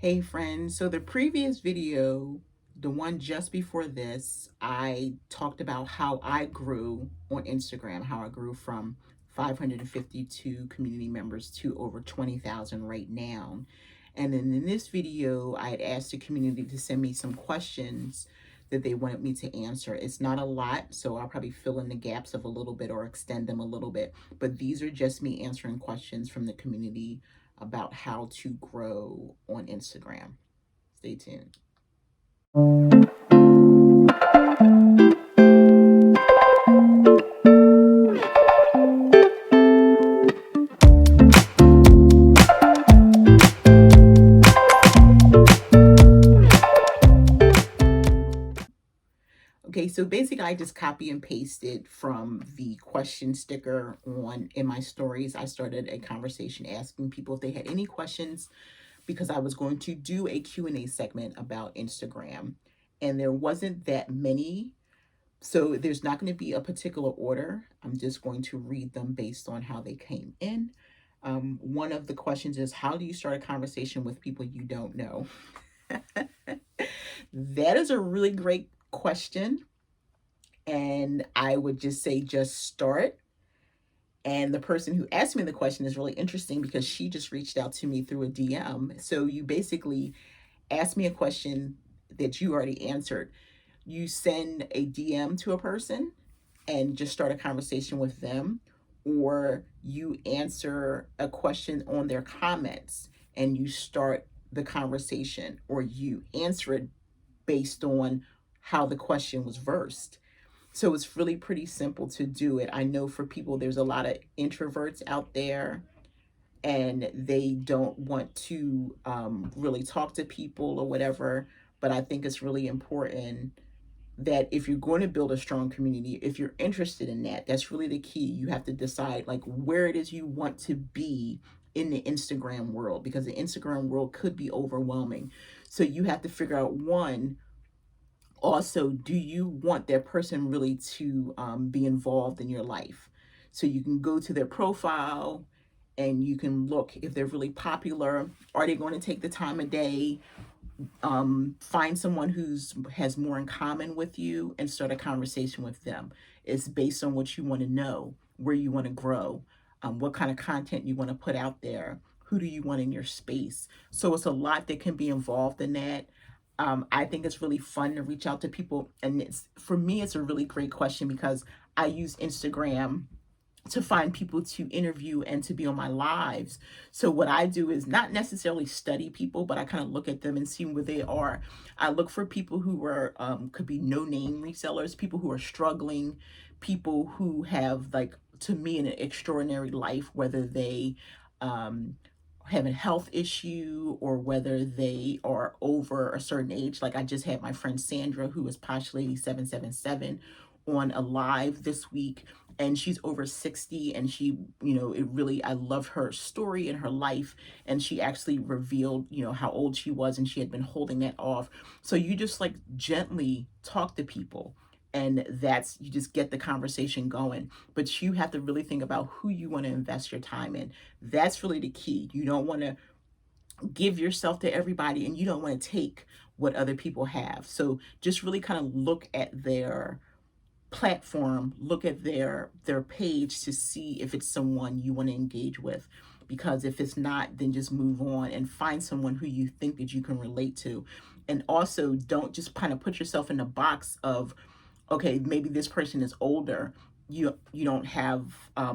Hey friends, so the previous video, the one just before this, I talked about how I grew on Instagram, how I grew from 552 community members to over 20,000 right now. And then in this video, I had asked the community to send me some questions that they wanted me to answer. It's not a lot, so I'll probably fill in the gaps of a little bit or extend them a little bit. But these are just me answering questions from the community about how to grow on Instagram. Stay tuned. Okay, so basically I just copy and pasted from the question sticker on in my stories. I started a conversation asking people if they had any questions because I was going to do a Q&A segment about Instagram. And there wasn't that many, so there's not going to be a particular order. I'm just going to read them based on how they came in. One of the questions is, how do you start a conversation with people you don't know? That is a really great question. And I would just say, just start. And the person who asked me the question is really interesting because she just reached out to me through a DM. So you basically ask me a question that you already answered. You send a DM to a person and just start a conversation with them, or you answer a question on their comments and you start the conversation, or you answer it based on how the question was versed. So it's really pretty simple to do it. I know for people, there's a lot of introverts out there and they don't want to really talk to people or whatever. But I think it's really important that if you're going to build a strong community, if you're interested in that, that's really the key. You have to decide like where it is you want to be in the Instagram world, because the Instagram world could be overwhelming. So you have to figure out, one, also, do you want that person really to be involved in your life? So you can go to their profile and you can look if they're really popular. Are they going to take the time of day? Find someone who's has more in common with you and start a conversation with them. It's based on what you want to know, where you want to grow, what kind of content you want to put out there, who do you want in your space. So it's a lot that can be involved in that. I think it's really fun to reach out to people, and it's, for me, it's a really great question because I use Instagram to find people to interview and to be on my lives. So what I do is not necessarily study people, but I kind of look at them and see where they are. I look for people who are could be no name resellers, people who are struggling, people who have, like, to me, an extraordinary life, whether they um, have a health issue or whether they are over a certain age. Like, I just had my friend Sandra, who is Posh Lady 777, on a live this week, and she's over 60, and she, it really, I love her story and her life, and she actually revealed, how old she was, and she had been holding that off. So you just, like, gently talk to people, and that's, you just get the conversation going. But you have to really think about who you want to invest your time in. That's really the key. You don't want to give yourself to everybody, and you don't want to take what other people have. So just really kind of look at their platform, look at their page to see if it's someone you want to engage with. Because if it's not, then just move on and find someone who you think that you can relate to. And also, don't just kind of put yourself in the box of, okay, maybe this person is older, you don't have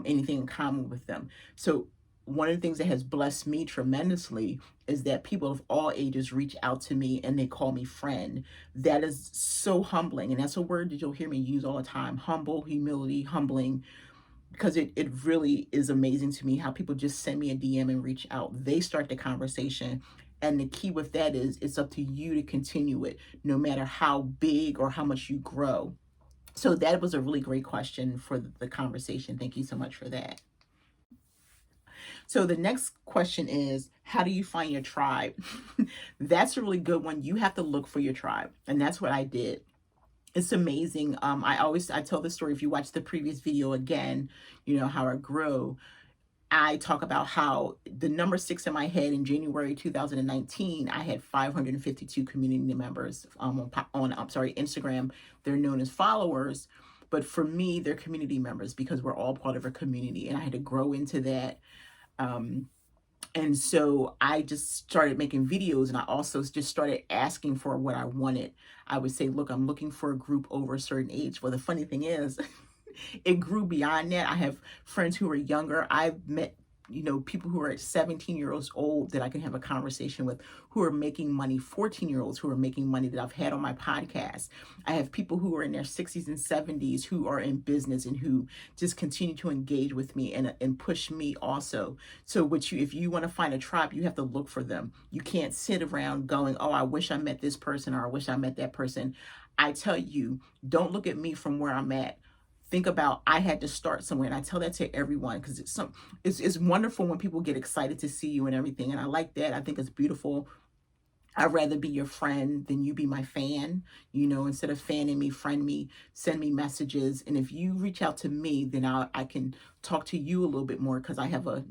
anything in common with them. So one of the things that has blessed me tremendously is that people of all ages reach out to me and they call me friend. That is so humbling, and that's a word that you'll hear me use all the time: humble, humility, humbling. Because it really is amazing to me how people just send me a DM and reach out. They start the conversation. And the key with that is, it's up to you to continue it, no matter how big or how much you grow. So that was a really great question for the conversation. Thank you so much for that. So the next question is, how do you find your tribe? That's a really good one. You have to look for your tribe. And that's what I did. It's amazing. I tell the story, if you watch the previous video again, how I grew. I talk about how the number 6 in my head in January 2019, I had 552 community members Instagram. They're known as followers, but for me, they're community members because we're all part of a community, and I had to grow into that. And so I just started making videos, and I also just started asking for what I wanted. I would say, look, I'm looking for a group over a certain age. Well, the funny thing is, it grew beyond that. I have friends who are younger. I've met, people who are 17-year-olds old that I can have a conversation with, who are making money, 14-year-olds who are making money that I've had on my podcast. I have people who are in their 60s and 70s who are in business and who just continue to engage with me and push me also. So if you want to find a tribe, you have to look for them. You can't sit around going, oh, I wish I met this person, or I wish I met that person. I tell you, don't look at me from where I'm at. Think about, I had to start somewhere, and I tell that to everyone because it's wonderful when people get excited to see you and everything, and I like that. I think it's beautiful. I'd rather be your friend than you be my fan. Instead of fanning me, friend me, send me messages, and if you reach out to me, then I can talk to you a little bit more because I have a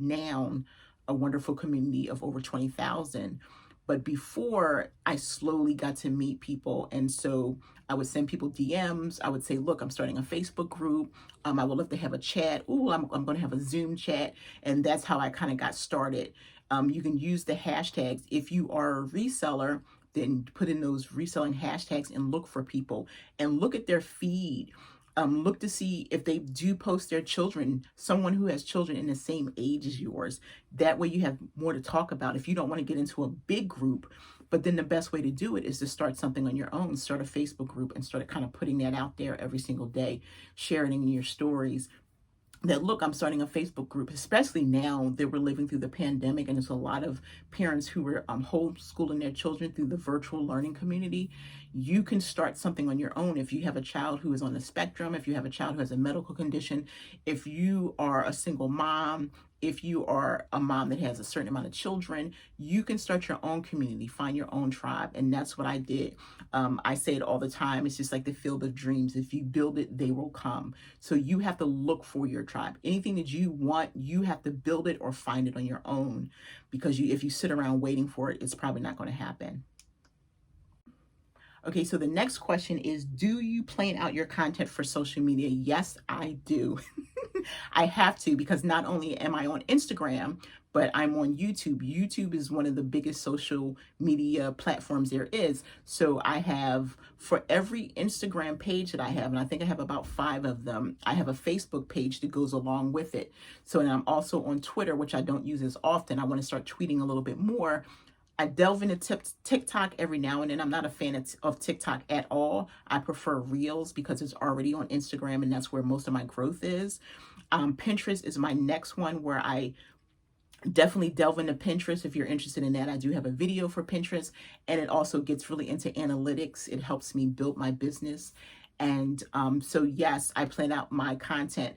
wonderful community of over 20,000. But before, I slowly got to meet people. And so I would send people DMs. I would say, look, I'm starting a Facebook group. I would love to have a chat. Ooh, I'm going to have a Zoom chat. And that's how I kind of got started. You can use the hashtags. If you are a reseller, then put in those reselling hashtags and look for people and look at their feed. Look to see if they do post their children, someone who has children in the same age as yours. That way you have more to talk about if you don't want to get into a big group. But then the best way to do it is to start something on your own. Start a Facebook group and start kind of putting that out there every single day, sharing in your stories. That, look, I'm starting a Facebook group, especially now that we're living through the pandemic, and there's a lot of parents who are homeschooling their children through the virtual learning community. You can start something on your own. If you have a child who is on the spectrum, if you have a child who has a medical condition, if you are a single mom, if you are a mom that has a certain amount of children, you can start your own community, find your own tribe. And that's what I did. I say it all the time. It's just like the field of dreams. If you build it, they will come. So you have to look for your tribe. Anything that you want, you have to build it or find it on your own. Because if you sit around waiting for it, it's probably not going to happen. Okay, so the next question is, do you plan out your content for social media? Yes, I do. I have to, because not only am I on Instagram, but I'm on YouTube. YouTube is one of the biggest social media platforms there is. So I have, for every Instagram page that I have, and I think I have about 5 of them, I have a Facebook page that goes along with it. So, and I'm also on Twitter, which I don't use as often. I want to start tweeting a little bit more. I delve into TikTok every now and then. I'm not a fan of TikTok at all. I prefer Reels because it's already on Instagram, and that's where most of my growth is. Pinterest is my next one, where I definitely delve into Pinterest. If you're interested in that, I do have a video for Pinterest, and it also gets really into analytics. It helps me build my business. And so yes, I plan out my content.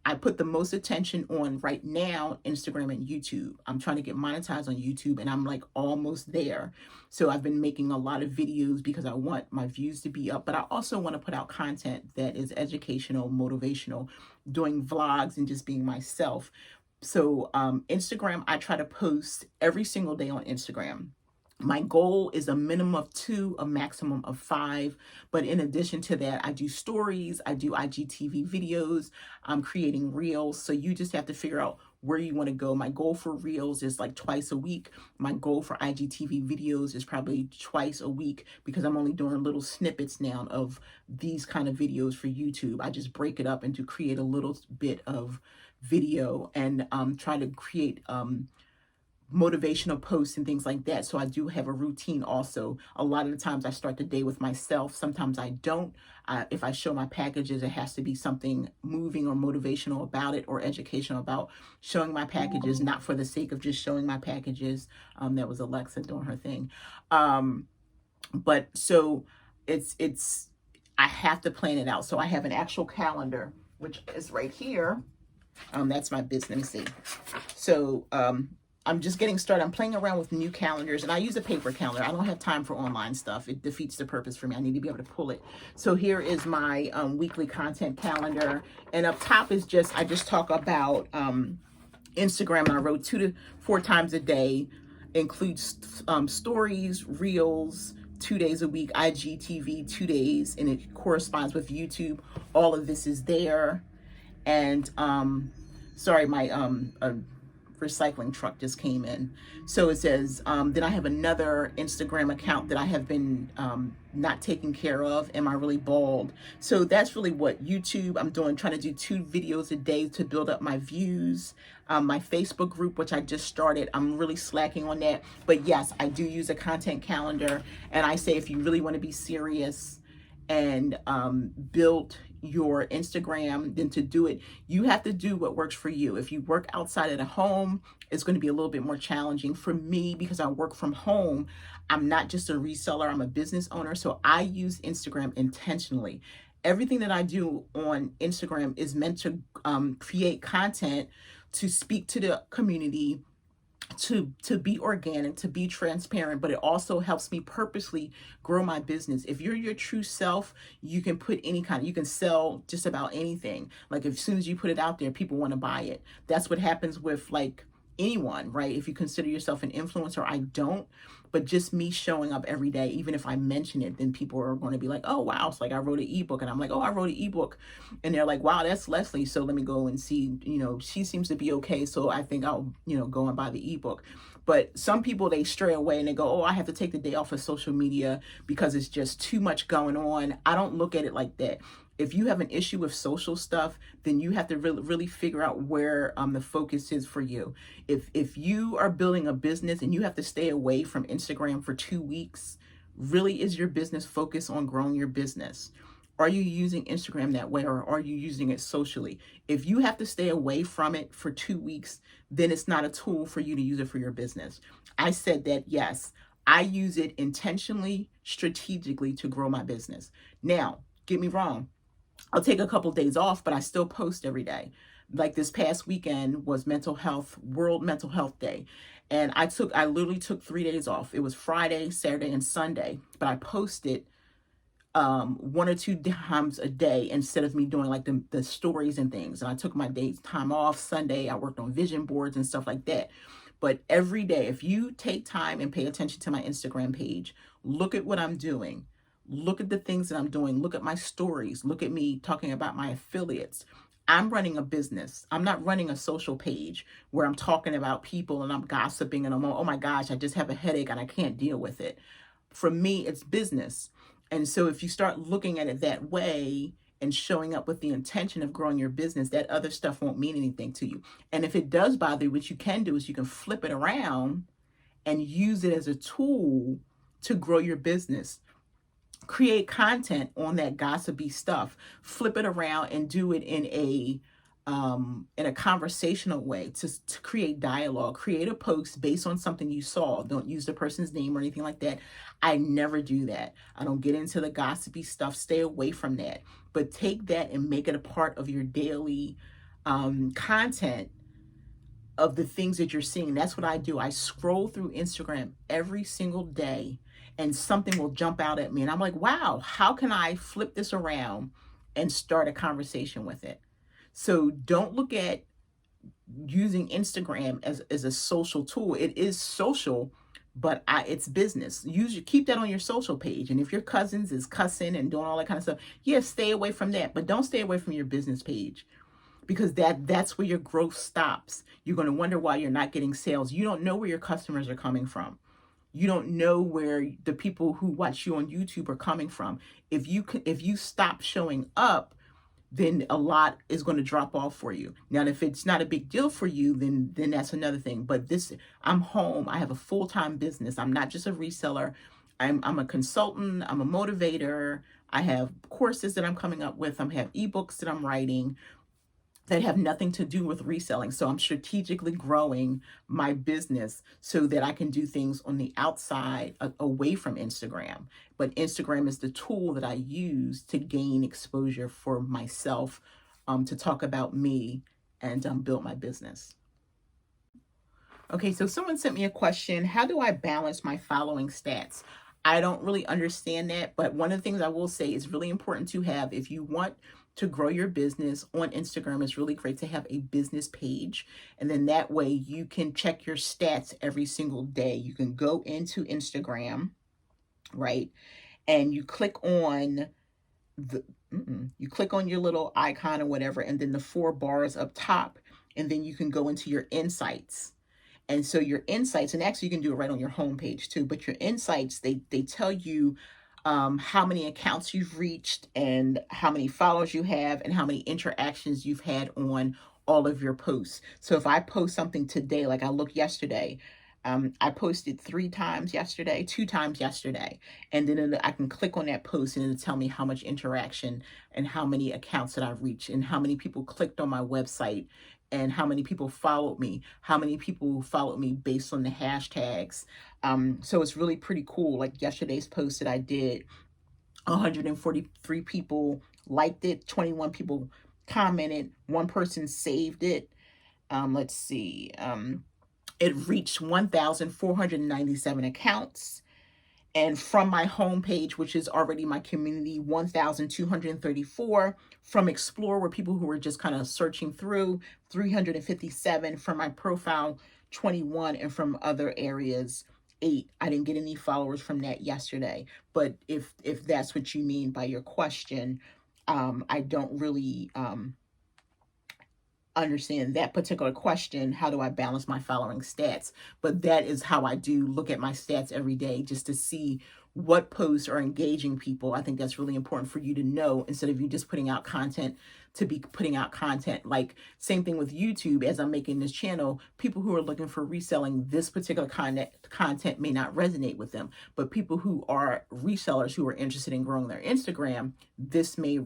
I put the most attention on right now Instagram and YouTube. I'm trying to get monetized on YouTube, and I'm like almost there. So I've been making a lot of videos because I want my views to be up, but I also want to put out content that is educational, motivational, doing vlogs and just being myself. So Instagram, I try to post every single day on Instagram. My goal is a minimum of 2, a maximum of 5. But in addition to that, I do stories, I do IGTV videos, I'm creating reels. So you just have to figure out where you want to go. My goal for reels is like twice a week. My goal for IGTV videos is probably twice a week, because I'm only doing little snippets now of these kind of videos for YouTube. I just break it up into create a little bit of video and try to create motivational posts and things like that. So I do have a routine also. A lot of the times I start the day with myself. Sometimes I don't. If I show my packages, it has to be something moving or motivational about it, or educational about showing my packages, not for the sake of just showing my packages. That was Alexa doing her thing. But so it's I have to plan it out. So I have an actual calendar, which is right here. That's my business. Let me see. So I'm just getting started. I'm playing around with new calendars, and I use a paper calendar. I don't have time for online stuff. It defeats the purpose for me. I need to be able to pull it. So here is my weekly content calendar, and up top is I just talk about Instagram, and I wrote 2 to 4 times a day, includes stories, reels, 2 days a week, IGTV 2 days, and it corresponds with YouTube. All of this is there. And sorry, my recycling truck just came in. So it says, then I have another Instagram account that I have been not taking care of. Am I really bald? So that's really what YouTube I'm doing, trying to do 2 videos a day to build up my views. My Facebook group, which I just started, I'm really slacking on that. But yes, I do use a content calendar. And I say, if you really want to be serious and build your Instagram, then to do it, you have to do what works for you. If you work outside of the home, it's going to be a little bit more challenging for me because I work from home. I'm not just a reseller, I'm a business owner. So I use Instagram intentionally. Everything that I do on Instagram is meant to create content to speak to the community, to be organic, to be transparent, but it also helps me purposely grow my business. If you're your true self, you can put any kind, you can sell just about anything. Like as soon as you put it out there, people want to buy it. That's what happens with like anyone, right? If you consider yourself an influencer, I don't, but just me showing up every day, even if I mention it, then people are going to be like, oh, wow. It's like I wrote an ebook, and I'm like, oh, I wrote an ebook. And they're like, wow, that's Leslie. So let me go and see, she seems to be okay. So I think I'll, go and buy the ebook. But some people, they stray away and they go, oh, I have to take the day off of social media because it's just too much going on. I don't look at it like that. If you have an issue with social stuff, then you have to really figure out where the focus is for you. If you are building a business and you have to stay away from Instagram for 2 weeks, really is your business focused on growing your business? Are you using Instagram that way, or are you using it socially? If you have to stay away from it for 2 weeks, then it's not a tool for you to use it for your business. I said that, yes, I use it intentionally, strategically to grow my business. Now, get me wrong. I'll take a couple of days off, but I still post every day. Like this past weekend was World Mental Health Day. And I literally took 3 days off. It was Friday, Saturday, and Sunday, but I posted 1 or 2 times a day instead of me doing like the stories and things. And I took my days time off. Sunday, I worked on vision boards and stuff like that. But every day, if you take time and pay attention to my Instagram page, look at what I'm doing. Look at the things that I'm doing. Look at my stories. Look at me talking about my affiliates. I'm running a business. I'm not running a social page where I'm talking about people and I'm gossiping and I'm, oh my gosh, I just have a headache and I can't deal with it. For me, it's business. And so if you start looking at it that way and showing up with the intention of growing your business, that other stuff won't mean anything to you. And if it does bother you, what you can do is you can flip it around and use it as a tool to grow your business. Create content on that gossipy stuff, flip it around and do it in a conversational way to create dialogue. Create a post based on something you saw. Don't use the person's name or anything like that. I never do that. I don't get into the gossipy stuff. Stay away from that. But take that and make it a part of your daily content of the things that you're seeing. That's what I do. I scroll through Instagram every single day and something will jump out at me. And I'm like, wow, how can I flip this around and start a conversation with it? So don't look at using Instagram as a social tool. It is social, but it's business. Keep that on your social page. And if your cousins is cussing and doing all that kind of stuff, stay away from that. But don't stay away from your business page, because that's where your growth stops. You're going to wonder why you're not getting sales. You don't know where your customers are coming from. You don't know where the people who watch you on YouTube are coming from. If you stop showing up, then a lot is going to drop off for you. Now, if it's not a big deal for you, then that's another thing. But I'm home. I have a full-time business. I'm not just a reseller. I'm a consultant. I'm a motivator. I have courses that I'm coming up with. I have ebooks that I'm writing that have nothing to do with reselling. So I'm strategically growing my business so that I can do things on the outside away from Instagram. But Instagram is the tool that I use to gain exposure for myself, to talk about me and build my business. Okay, so someone sent me a question. How do I balance my following stats? I don't really understand that, but one of the things I will say is really important to have if you want to grow your business on Instagram, it's really great to have a business page. And then that way you can check your stats every single day. You can go into Instagram, right? And you click on the you click on your little icon or whatever, and then the 4 bars up top, and then you can go into your insights. And so your insights, and actually you can do it right on your homepage too, but your insights, they tell you how many accounts you've reached and how many followers you have and how many interactions you've had on all of your posts. So if I post something today, like I looked yesterday, I posted 3 times yesterday, 2 times yesterday, and then I can click on that post and it'll tell me how much interaction and how many accounts that I've reached and how many people clicked on my website and how many people followed me, how many people followed me based on the hashtags. So it's really pretty cool. Like yesterday's post that I did, 143 people liked it, 21 people commented, 1 person saved it. Let's see. It reached 1,497 accounts. And from my homepage, which is already my community, 1,234. From Explore, where people who were just kind of searching through, 357. From my profile, 21. And from other areas, 8. I didn't get any followers from that yesterday. But if that's what you mean by your question, I don't really understand that particular question. How do I balance my following stats? But that is how I do look at my stats every day, just to see what posts are engaging people. I think that's really important for you to know, instead of you just putting out content to be putting out content. Like same thing with YouTube. As I'm making this channel, people who are looking for reselling this particular content may not resonate with them, but people who are resellers who are interested in growing their Instagram, this may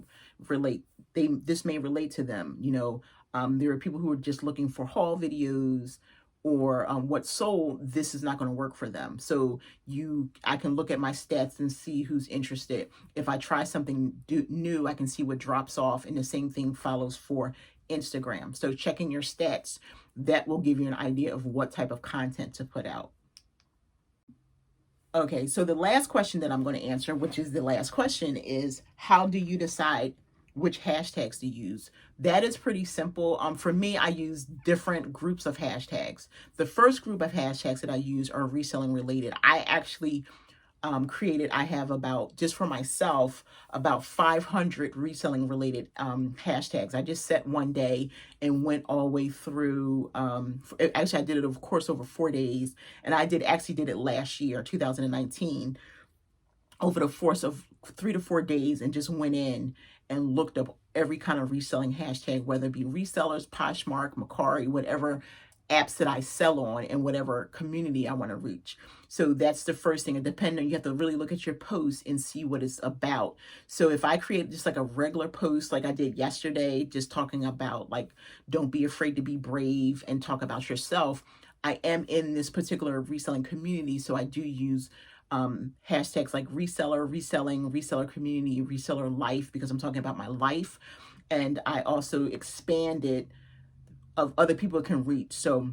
relate. This may relate to them. You know, there are people who are just looking for haul videos or what sold. This is not going to work for them. So I can look at my stats and see who's interested. If I try something new, I can see what drops off, and the same thing follows for Instagram. So checking your stats, that will give you an idea of what type of content to put out. Okay, so the last question that I'm going to answer, which is the last question, is how do you decide which hashtags to use? That is pretty simple. For me, I use different groups of hashtags. The first group of hashtags that I use are reselling related. I actually I have about, just for myself, about 500 reselling related hashtags. I just set one day and went all the way through. Actually, I did it, of course, over 4 days. And I actually did it last year, 2019, over the course of 3 to 4 days, and just went in and looked up every kind of reselling hashtag, whether it be resellers, Poshmark, Mercari, whatever apps that I sell on, and whatever community I want to reach. So that's the first thing. And depending, you have to really look at your post and see what it's about. So if I create just like a regular post, like I did yesterday, just talking about like, don't be afraid to be brave and talk about yourself, I am in this particular reselling community. So I do use hashtags like reseller, reselling, reseller community, reseller life, because I'm talking about my life. And I also expanded of other people can reach. So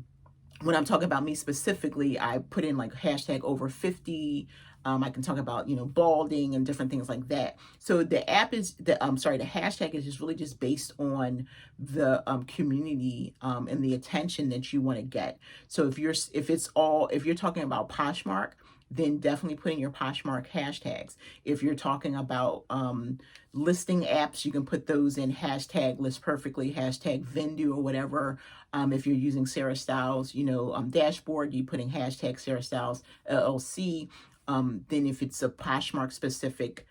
when I'm talking about me specifically, I put in like hashtag over 50. I can talk about, balding and different things like that. So the hashtag is just really just based on the community and the attention that you want to get. So if you're talking about Poshmark, then definitely put in your Poshmark hashtags. If you're talking about listing apps, you can put those in hashtag list perfectly, hashtag Vendu or whatever. If you're using Sarah Styles, dashboard, you putting hashtag Sarah Styles LLC. Then if it's a Poshmark specific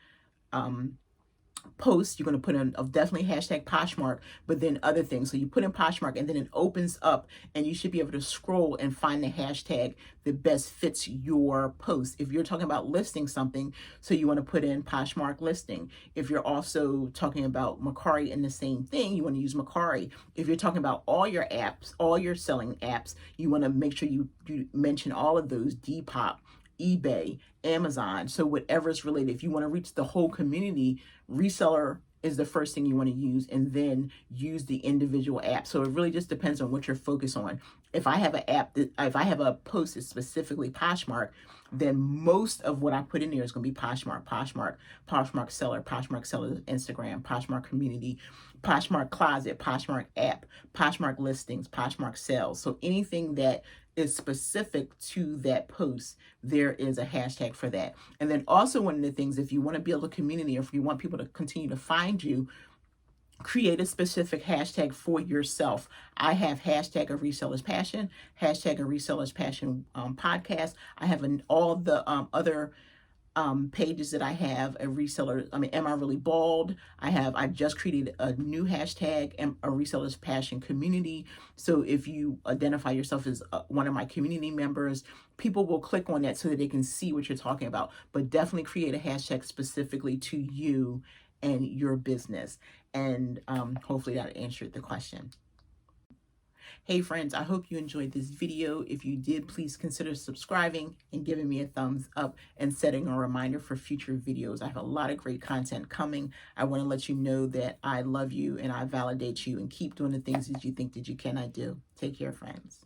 post, you're going to put in definitely hashtag Poshmark, but then other things. So you put in Poshmark, and then it opens up, and you should be able to scroll and find the hashtag that best fits your post. If you're talking about listing something, so you want to put in Poshmark listing. If you're also talking about Mercari and the same thing, you want to use Mercari. If you're talking about all your apps, all your selling apps, you want to make sure you mention all of those: Depop, eBay, Amazon. So whatever's related, if you want to reach the whole community, reseller is the first thing you want to use, and then use the individual app. So it really just depends on what you're focused on. if I have an app that, if I have a post that's specifically Poshmark, then most of what I put in there is going to be Poshmark seller, Poshmark seller Instagram, Poshmark community, Poshmark closet, Poshmark app, Poshmark listings, Poshmark sales. So anything that is specific to that post, there is a hashtag for that. And then also one of the things, if you want to build a community, or if you want people to continue to find you, create a specific hashtag for yourself. I have hashtag a reseller's passion, hashtag a reseller's passion podcast. I have all the other pages that I have. A reseller, am I really bald? I just created a new hashtag, a reseller's passion community. So if you identify yourself as one of my community members, people will click on that so that they can see what you're talking about. But definitely create a hashtag specifically to you and your business. And hopefully that answered the question. Hey friends, I hope you enjoyed this video. If you did, please consider subscribing and giving me a thumbs up and setting a reminder for future videos. I have a lot of great content coming. I want to let you know that I love you and I validate you, and keep doing the things that you think that you cannot do. Take care, friends.